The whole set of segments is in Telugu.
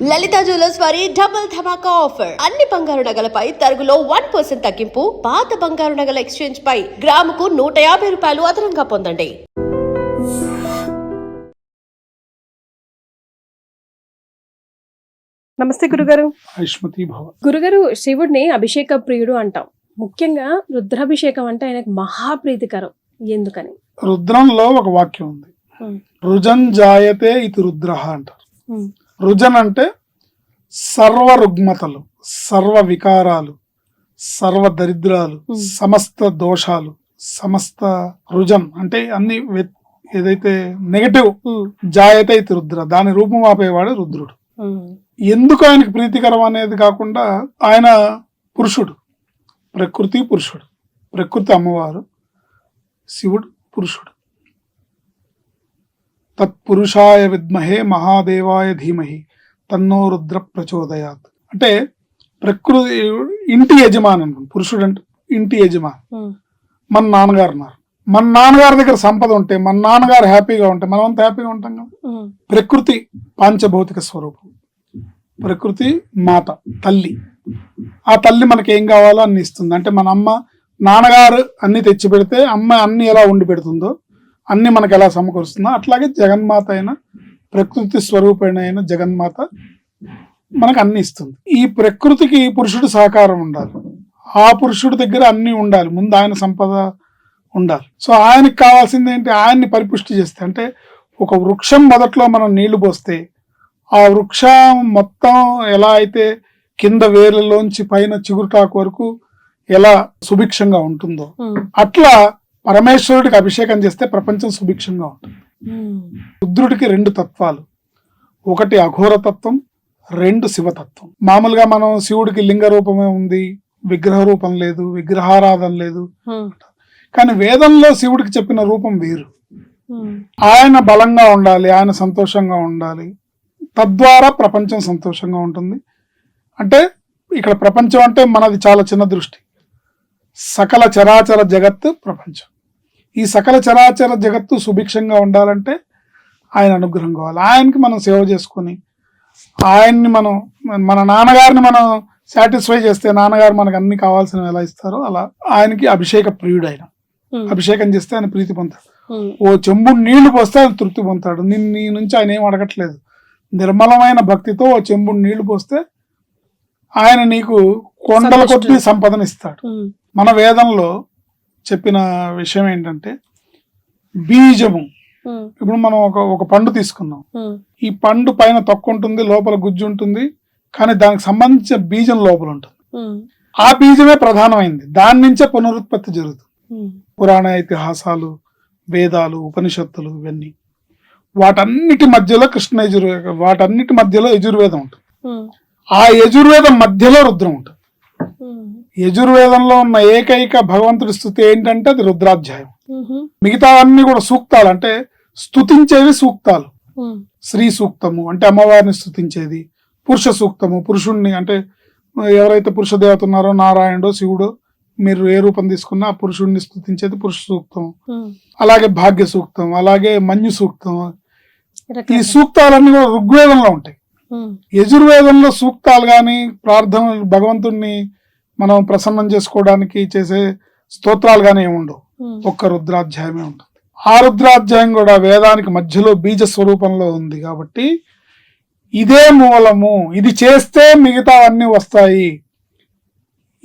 లలిత జ్యువెలర్స్ వారి డబుల్ ధమాకా ఆఫర్. అన్ని బంగారు నగలపై తరుగులో 1% తగ్గింపు. పాత బంగారు నగల ఎక్స్చేంజ్ పై గ్రాముకు 150 రూపాయలు అదనంగా పొందండి. నమస్తే గురుగారు. గురుగారు, శివుడిని అభిషేక ప్రియుడు అంటాం. ముఖ్యంగా రుద్రాభిషేకం అంటే ఆయనకు మహాప్రీతికరం. ఎందుకని? రుద్రంలో ఒక వాక్యం ఉంది, రుజన్ జాయతే ఇది రుద్ర అంటారు. రుజన్ అంటే సర్వ రుగ్మతలు, సర్వ వికారాలు, సర్వ దరిద్రాలు, సమస్త దోషాలు, సమస్త రుజన్ అంటే అన్ని ఏదైతే నెగటివ్ జాయతే ఇది రుద్ర, దాని రూపం ఆపేవాడు రుద్రుడు. ఎందుకు ఆయనకు ప్రీతికరం అనేది కాకుండా ఆయన పురుషుడు, ప్రకృతి పురుషుడు. ప్రకృతి అమ్మవారు, శివుడు పురుషుడు. తత్పురుషాయ విద్మహే మహాదేవాయ ధీమహి తన్నో రుద్ర ప్రచోదయాత్. అంటే ప్రకృతి ఇంటి యజమాని, పురుషుడు అంటే ఇంటి యజమాని. మన నాన్నగారు ఉన్నారు, మన నాన్నగారి దగ్గర సంపద ఉంటే, మన నాన్నగారు హ్యాపీగా ఉంటే మనం అంతా హ్యాపీగా ఉంటాం కదా. ప్రకృతి పంచభౌతిక స్వరూపం, ప్రకృతి మాత తల్లి. ఆ తల్లి మనకి ఏం కావాలో అన్ని ఇస్తుంది. అంటే మన అమ్మ నాన్నగారు అన్ని తెచ్చి పెడితే అమ్మ అన్ని ఎలా ఉండి పెడుతుందో, అన్ని మనకు ఎలా సమకూరుస్తుందో, అట్లాగే జగన్మాత అయిన ప్రకృతి స్వరూపమైన అయిన జగన్మాత మనకు అన్ని ఇస్తుంది. ఈ ప్రకృతికి పురుషుడు సహకారం ఉండాలి, ఆ పురుషుడి దగ్గర అన్ని ఉండాలి, ముందు ఆయన సంపద ఉండాలి. సో ఆయనకి కావాల్సింది ఏంటి? ఆయన్ని పరిపుష్టి చేస్తే, అంటే ఒక వృక్షం మొదట్లో మనం నీళ్లు పోస్తే ఆ వృక్షం మొత్తం ఎలా అయితే కింద వేర్లలోంచి పైన చిగురుటాకు వరకు ఎలా సుభిక్షంగా ఉంటుందో, అట్లా పరమేశ్వరుడికి అభిషేకం చేస్తే ప్రపంచం సుభిక్షంగా ఉంటుంది. రుద్రుడికి 2 తత్వాలు, ఒకటి అఘోర తత్వం, 2 శివతత్వం. మామూలుగా మనం శివుడికి లింగ రూపమే ఉంది, విగ్రహ రూపం లేదు, విగ్రహారాధన లేదు. కానీ వేదంలో శివుడికి చెప్పిన రూపం వేరు. ఆయన బలంగా ఉండాలి, ఆయన సంతోషంగా ఉండాలి, తద్వారా ప్రపంచం సంతోషంగా ఉంటుంది. అంటే ఇక్కడ ప్రపంచం అంటే మనది చాలా చిన్న దృష్టి. సకల చరాచర జగత్తు ప్రపంచం. ఈ సకల చరాచర జగత్తు సుభిక్షంగా ఉండాలంటే ఆయన అనుగ్రహం కావాలి. ఆయనకి మనం సేవ చేసుకొని, ఆయన్ని మనం మన నాన్నగారిని మనం సాటిస్ఫై చేస్తే నాన్నగారు మనకు అన్ని కావాల్సినవి ఎలా ఇస్తారో అలా ఆయనకి అభిషేక ప్రియుడు. ఆయన అభిషేకం చేస్తే ఆయన ప్రీతి పొందుతాడు. ఓ చెంబుడు నీళ్లు పోస్తే ఆయన తృప్తి పొందుతాడు. నీ నుంచి ఆయన ఏం అడగట్లేదు. నిర్మలమైన భక్తితో ఓ చెంబుడు నీళ్లు పోస్తే ఆయన నీకు కొండల కొద్ది సంపదను ఇస్తాడు. మన వేదంలో చెప్పిన విషయం ఏంటంటే బీజము. ఇప్పుడు మనం ఒక పండు తీసుకున్నాం, ఈ పండు పైన తొక్క ఉంటుంది, లోపల గుజ్జు ఉంటుంది, కానీ దానికి సంబంధించిన బీజం లోపల ఉంటుంది. ఆ బీజమే ప్రధానమైంది, దాని నుంచే పునరుత్పత్తి జరుగుతుంది. పురాణ ఇతిహాసాలు, వేదాలు, ఉపనిషత్తులు, ఇవన్నీ వాటన్నిటి మధ్యలో వాటన్నిటి మధ్యలో యజుర్వేదం ఉంటుంది. ఆ యజుర్వేదం మధ్యలో రుద్రం ఉంటుంది. యజుర్వేదంలో ఉన్న ఏకైక భగవంతుడి స్తుతి ఏంటంటే అది రుద్రాధ్యాయం. మిగతా అన్ని కూడా సూక్తాలు, అంటే స్తుతించేవి సూక్తాలు. శ్రీ సూక్తము అంటే అమ్మవారిని స్తుతించేది, పురుష సూక్తము పురుషుణ్ణి, అంటే ఎవరైతే పురుష దేవత ఉన్నారో నారాయణుడో శివుడో మీరు ఏ రూపం తీసుకున్నా ఆ పురుషుణ్ణి స్తుతించేది పురుష సూక్తం. అలాగే భాగ్య సూక్తం, అలాగే మన్యు సూక్తం. ఈ సూక్తాలన్నీ కూడా ఋగ్వేదంలో ఉంటాయి. యజుర్వేదంలో సూక్తాలు గాని ప్రార్థనలు, భగవంతుణ్ణి మనం ప్రసన్నం చేసుకోవడానికి చేసే స్తోత్రాలు గానీ ఏమి ఉండవు, ఒక్క రుద్రాధ్యాయమే ఉంటుంది. ఆ రుద్రాధ్యాయం కూడా వేదానికి మధ్యలో బీజ స్వరూపంలో ఉంది కాబట్టి ఇదే మూలము, ఇది చేస్తే మిగతా అన్ని వస్తాయి,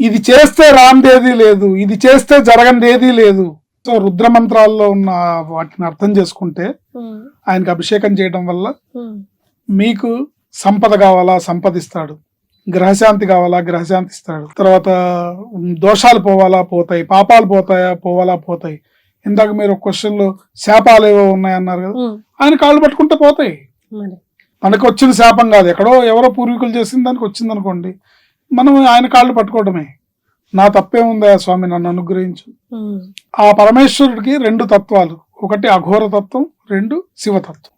ఇది చేస్తే రాందేదీ లేదు, ఇది చేస్తే జరగందేదీ లేదు. సో రుద్రమంత్రాల్లో ఉన్న వాటిని అర్థం చేసుకుంటే ఆయనకి అభిషేకం చేయడం వల్ల మీకు సంపద కావాలా సంపదిస్తాడు, గ్రహశాంతి కావాలా గ్రహశాంతి ఇస్తాడు, తర్వాత దోషాలు పోవాలా పోతాయి, పాపాలు పోవాలా పోతాయి. ఇందాక మీరు ఒక క్వశ్చన్ లో శాపాలు ఏవో ఉన్నాయన్నారు కదా, ఆయన కాళ్ళు పట్టుకుంటే పోతాయి. మనకు వచ్చిన శాపం కాదు, ఎక్కడో ఎవరో పూర్వీకులు చేసిన దానికి వచ్చింది అనుకోండి, మనం ఆయన కాళ్ళు పట్టుకోవడమే. నా తప్పేముందా స్వామి, నన్ను అనుగ్రహించు. ఆ పరమేశ్వరుడికి 2 తత్వాలు, ఒకటి అఘోర తత్వం, 2 శివతత్వం.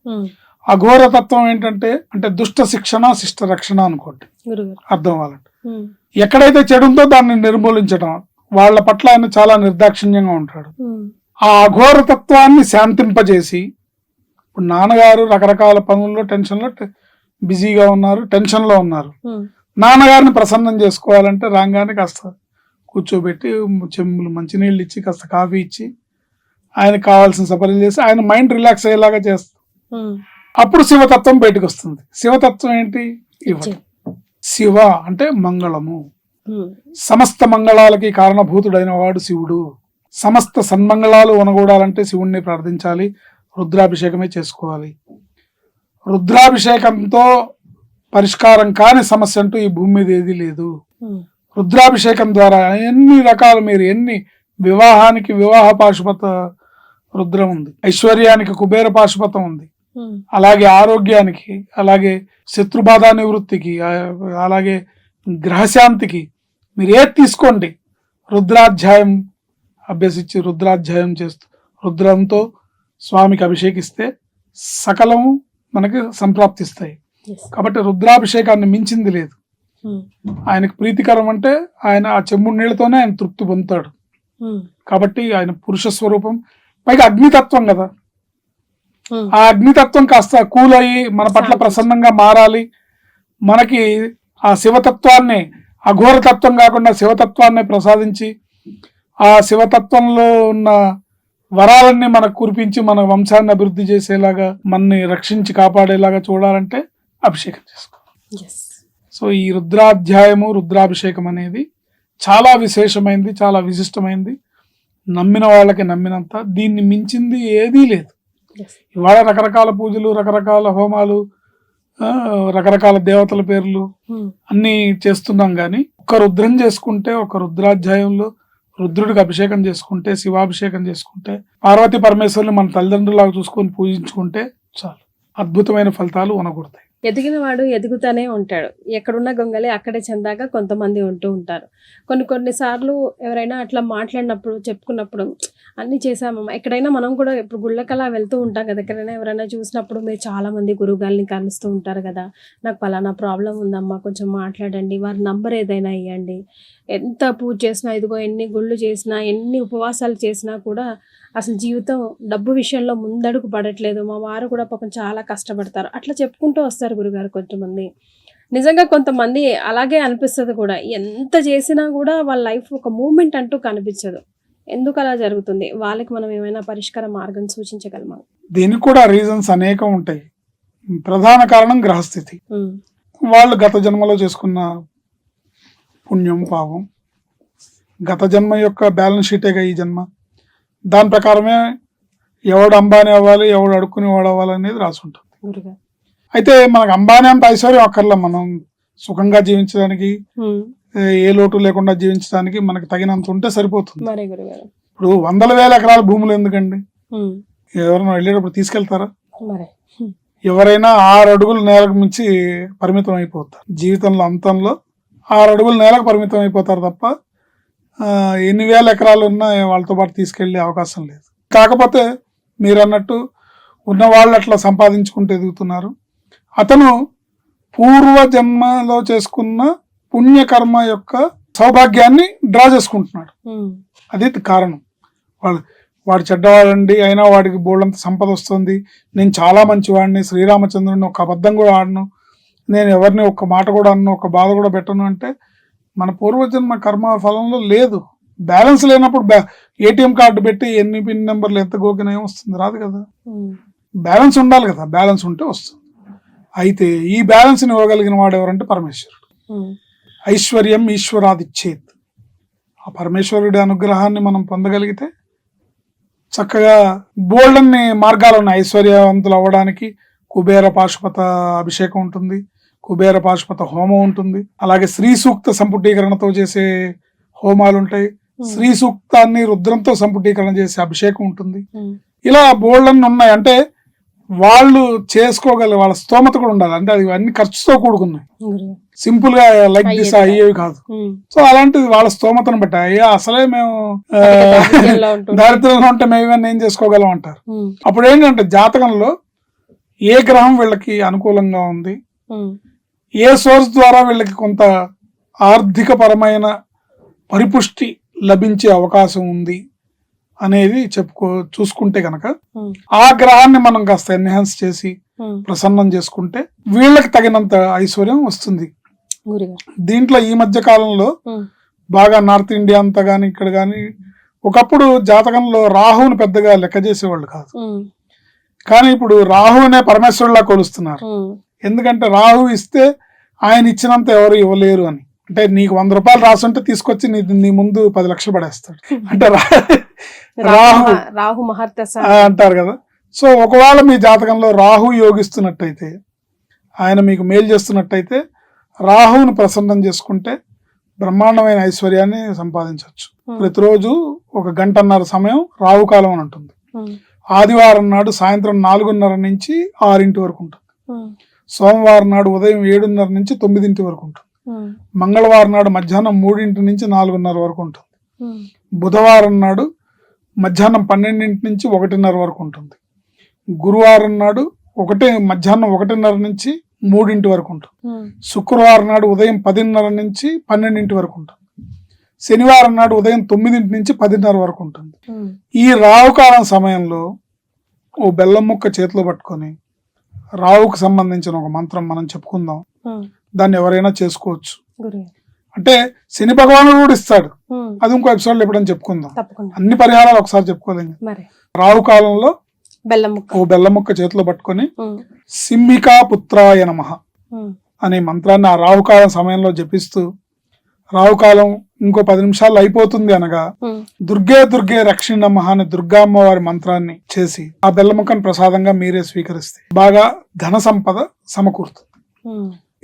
అఘోర తత్వం ఏంటంటే అంటే దుష్ట శిక్షణ శిష్ట రక్షణ అనుకోండి, అర్థం అవ్వాలంటే ఎక్కడైతే చెడు ఉందో దాన్ని నిర్మూలించడం, వాళ్ళ పట్ల ఆయన చాలా నిర్దాక్షిణ్యంగా ఉంటాడు. ఆ అఘోర తత్వాన్ని శాంతింపజేసి, ఇప్పుడు నాన్నగారు రకరకాల పనుల్లో టెన్షన్లో బిజీగా ఉన్నారు, టెన్షన్లో ఉన్నారు. ఉమ్, నాన్నగారిని ప్రసన్నం చేసుకోవాలంటే రాగానే కాస్త కూర్చోబెట్టి చెంబులు మంచినీళ్ళు ఇచ్చి కాస్త కాఫీ ఇచ్చి ఆయనకు కావాల్సిన సపర్యలు చేసి ఆయన మైండ్ రిలాక్స్ అయ్యేలాగా చేస్తాం. ఉమ్, అప్పుడు శివతత్వం బయటకు వస్తుంది. శివతత్వం ఏంటి? ఇవ్వడం. శివ అంటే మంగళము. ఉమ్, సమస్త మంగళాలకి కారణభూతుడైన వాడు శివుడు. సమస్త సన్మంగళాలు ఉనగూడాలంటే శివుణ్ణి ప్రార్థించాలి, రుద్రాభిషేకమే చేసుకోవాలి. రుద్రాభిషేకంతో పరిష్కారం కాని సమస్య అంటూ ఈ భూమి మీద ఏది లేదు. ఉమ్, రుద్రాభిషేకం ద్వారా ఎన్ని రకాలు, మీరు ఎన్ని, వివాహానికి వివాహ పాశుపత రుద్రం ఉంది, ఐశ్వర్యానికి కుబేర పాశుపతం ఉంది, ఉమ్, అలాగే ఆరోగ్యానికి, అలాగే శత్రుబాధ నివృత్తికి, అలాగే గ్రహశాంతికి మీరు ఏది తీసుకోండి, రుద్రాధ్యాయం అభ్యసించి రుద్రాధ్యాయం చేస్తూ రుద్రంతో స్వామికి అభిషేకిస్తే సకలము మనకి సంప్రాప్తిస్తాయి. yes, కాబట్టి రుద్రాభిషేకాన్ని మించింది లేదు. ఉమ్, ఆయనకు ప్రీతికరం అంటే ఆయన ఆ చెంబుడు నీళ్ళతోనే ఆయన తృప్తి పొందుతాడు. ఉమ్, కాబట్టి ఆయన పురుష స్వరూపం, పైగా అగ్నితత్వం కదా. ఉమ్, ఆ అగ్నితత్వం కాస్త కూల్ అయ్యి మన పట్ల ప్రసన్నంగా మారాలి. మనకి ఆ శివతత్వాన్ని, అఘోరతత్వం కాకుండా శివతత్వాన్ని ప్రసాదించి ఆ శివతత్వంలో ఉన్న వరాలన్నీ మనకు కురిపించి మన వంశాన్ని అభివృద్ధి చేసేలాగా, మనని రక్షించి కాపాడేలాగా చూడాలంటే అభిషేకం చేసుకోవాలి. yes, సో ఈ రుద్రాధ్యాయము, రుద్రాభిషేకం అనేది చాలా విశేషమైంది, చాలా విశిష్టమైంది. నమ్మిన వాళ్ళకి నమ్మినంత, దీన్ని మించింది ఏదీ లేదు. yes, ఇవాళ రకరకాల పూజలు, రకరకాల హోమాలు, రకరకాల దేవతల పేర్లు ఉమ్, అన్నీ చేస్తున్నాం. కానీ ఒక రుద్రం చేసుకుంటే, ఒక రుద్రాధ్యాయంలో రుద్రుడికి అభిషేకం చేసుకుంటే, శివాభిషేకం చేసుకుంటే, పార్వతీ పరమేశ్వరుని మన తల్లిదండ్రులాగా చూసుకొని పూజించుకుంటే చాలు, అద్భుతమైన ఫలితాలు ఉనగొడతాయి. ఎదిగిన వాడు ఎదుగుతానే ఉంటాడు. ఎక్కడున్న గొంగలే అక్కడే చెందాక కొంతమంది ఉంటూ ఉంటారు. కొన్నిసార్లు ఎవరైనా అట్లా మాట్లాడినప్పుడు, చెప్పుకున్నప్పుడు అన్నీ చేసామమ్మా, ఎక్కడైనా మనం కూడా ఇప్పుడు గుళ్ళకలా వెళ్తూ ఉంటాం కదా, ఎక్కడైనా ఎవరైనా చూసినప్పుడు మీరు చాలామంది గురువుగారిని కలుస్తూ ఉంటారు కదా, నాకు పలానా ప్రాబ్లం ఉందమ్మా కొంచెం మాట్లాడండి, వారి నంబర్ ఏదైనా ఇవ్వండి. ఎంత పూజ చేసినా, ఇదిగో ఎన్ని గుళ్ళు చేసినా, ఎన్ని ఉపవాసాలు చేసినా కూడా అసలు జీవితం డబ్బు విషయంలో ముందడుగు పడట్లేదు, మా వారు కూడా పాపం చాలా కష్టపడతారు, అట్లా చెప్పుకుంటూ వస్తారు గురుగారు కొంతమంది. నిజంగా కొంతమంది అలాగే అనిపిస్తుంది కూడా, ఎంత చేసినా కూడా వాళ్ళ లైఫ్ ఒక మూమెంట్ అంటూ కనిపించదు. ఎందుకు అలా జరుగుతుంది? వాళ్ళకి మనం ఏమైనా పరిష్కార మార్గం సూచించగలమా? దీనికి కూడా రీజన్స్ అనేకం ఉంటాయి. ప్రధాన కారణం గ్రహస్థితి. ఉమ్, వాళ్ళు గత జన్మలో చేసుకున్న పుణ్యం, పాపం, గత జన్మ యొక్క బ్యాలెన్స్ షీటేగా ఈ జన్మ. దాని ప్రకారమే ఎవడు అంబానీ అవ్వాలి, ఎవడు అడుక్కునేవాడు అవ్వాలి అనేది రాసి ఉంటుంది. గురుగారు. అయితే మనకు అంబానీ అంత ఐశ్వర్యం అక్కర్లా. మనం సుఖంగా జీవించడానికి, ఉమ్, ఏ లోటు లేకుండా జీవించడానికి మనకి తగినంత ఉంటే సరిపోతుంది. మరే గురుగారు. ఇప్పుడు 100,000 ఎకరాల భూములు ఎందుకండి? ఉమ్, ఎవరైనా వెళ్ళేటప్పుడు తీసుకెళ్తారా? మరే. ఉమ్, ఎవరైనా 6 అడుగులు నేలకు మించి పరిమితం అయిపోతారు. జీవితంలో అంతంలో 6 అడుగులు నేలకు పరిమితం అయిపోతారు తప్ప ఎన్ని వేల ఎకరాలు ఉన్నా వాళ్ళతో పాటు తీసుకెళ్లే అవకాశం లేదు. కాకపోతే మీరు అన్నట్టు ఉన్న వాళ్ళు అట్లా సంపాదించుకుంటూ ఎదుగుతున్నారు. అతను పూర్వజన్మలో చేసుకున్న పుణ్యకర్మ యొక్క సౌభాగ్యాన్ని డ్రా చేసుకుంటున్నాడు. ఉమ్, అది కారణం. వాడు చెడ్డవాడండి, అయినా వాడికి బోల్డంత సంపద వస్తుంది, నేను చాలా మంచివాడిని, శ్రీరామచంద్రుడిని ఒక అబద్ధం కూడా ఆడను, నేను ఎవరిని ఒక్క మాట కూడా అన్ను, ఒక బాధ కూడా పెట్టను అంటే మన పూర్వజన్మ కర్మ ఫలంలో లేదు. బ్యాలెన్స్ లేనప్పుడు ఏటీఎం కార్డు పెట్టి ఎన్ని పిన్ నెంబర్లు ఎంత గోకినా ఏమొస్తుంది? రాదు కదా. ఉమ్, బ్యాలెన్స్ ఉండాలి కదా, బ్యాలెన్స్ ఉంటే వస్తుంది. అయితే ఈ బ్యాలెన్స్ని ఇవ్వగలిగిన వాడు ఎవరంటే పరమేశ్వరుడు. ఉమ్, ఐశ్వర్యం ఈశ్వరాదిచ్చేత్. ఆ పరమేశ్వరుడి అనుగ్రహాన్ని మనం పొందగలిగితే చక్కగా బోల్డన్ని మార్గాలు ఉన్నాయి ఐశ్వర్యవంతులు అవ్వడానికి. కుబేర పాశుపత అభిషేకం ఉంటుంది, కుబేర పాశుపత హోమం ఉంటుంది, అలాగే శ్రీ సూక్త సంపుటీకరణతో చేసే హోమాలు ఉంటాయి, శ్రీ సూక్తాన్ని రుద్రంతో సంపుటీకరణ చేసే అభిషేకం ఉంటుంది. ఉమ్, ఇలా బోల్డన్ని ఉన్నాయి. అంటే వాళ్ళు చేసుకోగల వాళ్ళ స్తోమత కూడా ఉండాలి. అంటే అది అన్ని ఖర్చుతో కూడుకున్నాయి, గురుగారు. సింపుల్ గా లైక్ దిస్ అయ్యేవి కాదు. ఉమ్, సో అలాంటిది వాళ్ళ స్తోమతను బట్టి, అయ్యా అసలే మేము దారిద్ర్యంలో ఉంటుంది. దారిద్ర్యంలో ఉంటే మేము ఇవన్నీ ఏం చేసుకోగలం అంటారు. ఉమ్, అప్పుడు ఏంటంటే జాతకంలో ఏ గ్రహం వీళ్ళకి అనుకూలంగా ఉంది, ఉమ్, ఏ సోర్స్ ద్వారా వీళ్ళకి కొంత ఆర్థిక పరమైన పరిపుష్టి లభించే అవకాశం ఉంది అనేది చూసుకుంటే కనుక ఉమ్, ఆ గ్రహాన్ని మనం కాస్త ఎన్హాన్స్ చేసి ప్రసన్నం చేసుకుంటే వీళ్ళకి తగినంత ఐశ్వర్యం వస్తుంది. గురుగారు. దీంట్లో ఈ మధ్య కాలంలో బాగా నార్త్ ఇండియా అంతా గాని ఇక్కడ గాని ఒకప్పుడు జాతకంలో రాహువుని పెద్దగా లెక్క చేసేవాళ్ళు కాదు, కానీ ఇప్పుడు రాహువునే పరమేశ్వరులా కొలుస్తున్నారు. ఎందుకంటే రాహు ఇస్తే ఆయన ఇచ్చినంత ఎవరు ఇవ్వలేరు అని. అంటే నీకు 100 రూపాయలు రాసుంటే తీసుకొచ్చి నీ ముందు 10 లక్షలు పడేస్తాడు. అంటే రాహు మహర్దశ అంటారు కదా. సో ఒకవేళ మీ జాతకంలో రాహు యోగిస్తున్నట్టయితే, ఆయన మీకు మేలు చేస్తున్నట్టయితే రాహువుని ప్రసన్నం చేసుకుంటే బ్రహ్మాండమైన ఐశ్వర్యాన్ని సంపాదించవచ్చు. ప్రతిరోజు 1 గంటన్నర సమయం రాహుకాలం అని ఉంటుంది. ఆదివారం నాడు సాయంత్రం 4:30 నుంచి 6 వరకు ఉంటుంది. సోమవారం నాడు ఉదయం 7:30 నుంచి 9 వరకు ఉంటుంది. మంగళవారం నాడు మధ్యాహ్నం 3 నుంచి 4:30 వరకు ఉంటుంది. బుధవారం నాడు మధ్యాహ్నం 12 నుంచి 1:30 వరకు ఉంటుంది. గురువారం నాడు మధ్యాహ్నం 1:30 నుంచి 3 వరకు ఉంటుంది. శుక్రవారం నాడు ఉదయం 10:30 నుంచి 12 వరకు ఉంటుంది. శనివారం నాడు ఉదయం 9 నుంచి 10:30 వరకు ఉంటుంది. ఈ రావుకాలం సమయంలో ఓ బెల్లం ముక్క చేతిలో పట్టుకొని రావుకు సంబంధించిన ఒక మంత్రం మనం చెప్పుకుందాం. దాన్ని ఎవరైనా చేసుకోవచ్చు. అంటే శని భగవానుడు కూడా ఇస్తాడు, అది ఇంకో ఎపిసోడ్ లో ఎప్పుడైనా చెప్పుకుందాం. అన్ని పరిహారాలు ఒకసారి చెప్పుకోలేము. రావు కాలంలో ఓ బెల్లం ముక్క చేతిలో పట్టుకొని సింహికా పుత్రాయ నమః అనే మంత్రాన్ని ఆ రావుకాలం సమయంలో జపిస్తూ, రావుకాలం ఇంకో 10 నిమిషాలు అయిపోతుంది అనగా దుర్గే రక్షిణ నమః అనే దుర్గా అమ్మవారి మంత్రాన్ని చేసి ఆ బెల్లం ముక్కను ప్రసాదంగా మీరే స్వీకరిస్తే బాగా ధన సంపద సమకూరుతుంది.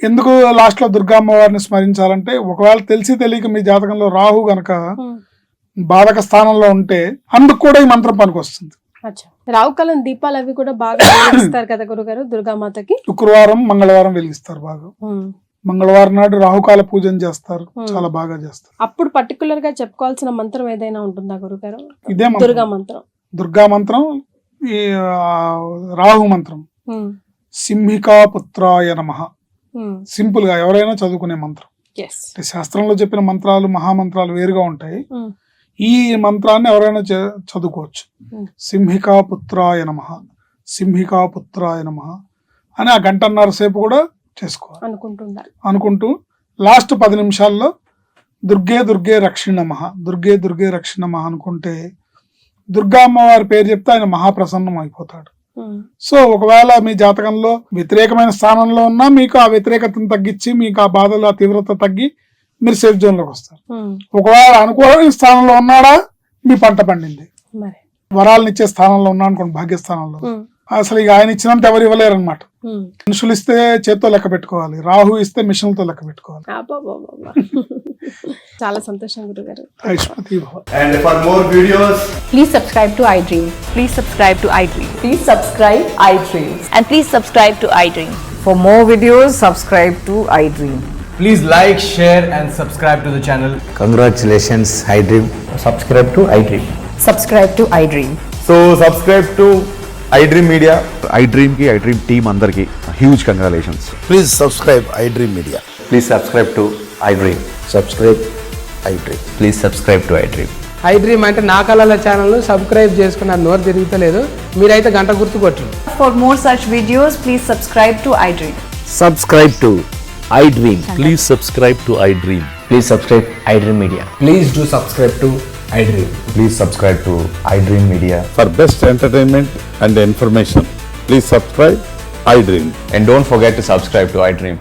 ఎందుకు లాస్ట్ లో దుర్గా అమ్మవారిని స్మరించాలంటే, ఒకవేళ తెలిసి తెలియక మీ జాతకంలో రాహు గనక బాధక స్థానంలో ఉంటే అందుకు కూడా ఈ మంత్రం పనికొస్తుంది. రావుకాలం దీపాలు అవి కూడా బాగా వెలిగిస్తారు కదా గురుగారు దుర్గామాతకి. శుక్రవారం మంగళవారం వెలిగిస్తారు బాగా. మంగళవారం నాడు రాహుకాల పూజను చేస్తారు, చాలా బాగా చేస్తారు. అప్పుడు పర్టికులర్ గా చెప్పుకోవాల్సిన మంత్రం ఏదైనా ఉంటుందా గురుగారు? ఇదే దుర్గా మంత్రం ఈ రాహు మంత్రం సింహికా పుత్రాయ నమః. సింపుల్ గా ఎవరైనా చదువుకునే మంత్రం. శాస్త్రంలో చెప్పిన మంత్రాలు మహామంత్రాలు వేరుగా ఉంటాయి. ఈ మంత్రాన్ని ఎవరైనా చదువుకోవచ్చు. సింహికా పుత్రాయ నమః, సింహికా పుత్రాయ నమః అని ఆ 1.5 గంటల సేపు కూడా చేసుకోవాలి అనుకుంటూ లాస్ట్ 10 నిమిషాల్లో దుర్గే రక్షిణ నమః, దుర్గే రక్షిణ నమః అనుకుంటే దుర్గా అమ్మవారి పేరు చెప్తే ఆయన మహాప్రసన్నం అయిపోతాడు. సో ఒకవేళ మీ జాతకంలో వ్యతిరేకమైన స్థానంలో ఉన్నా మీకు ఆ వ్యతిరేకతను తగ్గించి మీకు ఆ బాధలు ఆ తీవ్రత తగ్గి మీరు సేఫ్ జోన్ లోకి వస్తారు. ఒకవేళ అనుకూలమైన స్థానంలో ఉన్నాడా మీ పంట పండింది. వరాలను ఇచ్చే స్థానంలో ఉన్నా అనుకోండి, భాగ్యస్థానంలో, అసలు ఇక ఆయన ఇచ్చినంత ఎవరు ఇవ్వలేరు అనమాట. మనుషులు ఇస్తే చేత్తో లెక్క పెట్టుకోవాలి, రాహు ఇస్తే మిషన్లతో లెక్క పెట్టుకోవాలి. చాలా సంతోషం గురుగారు. And for more videos, please subscribe to iDream. Please subscribe to iDream. Please subscribe iDream. And please subscribe to iDream. For more videos, subscribe to iDream. please like, share and subscribe to the channel. Congratulations, iDream. Subscribe to iDream. Subscribe to iDream. So subscribe to iDream Media. iDream ki iDream team andarki huge congratulations. Please subscribe iDream Media. Please subscribe to iDream. Subscribe iDream. Please subscribe to iDream. iDream అంటే నా కళల ఛానల్ సబ్స్క్రైబ్ చేసుకున్న నోరు తిరుగుతలేదు, మీరైతే గంట గుర్తు కొట్టండి. For more such videos, please subscribe to iDream. Subscribe to iDream. Please subscribe to iDream. Please subscribe iDream Media. Please do subscribe to iDream. Please subscribe to iDream Media. For best entertainment and information, please subscribe iDream. And don't forget to subscribe to iDream.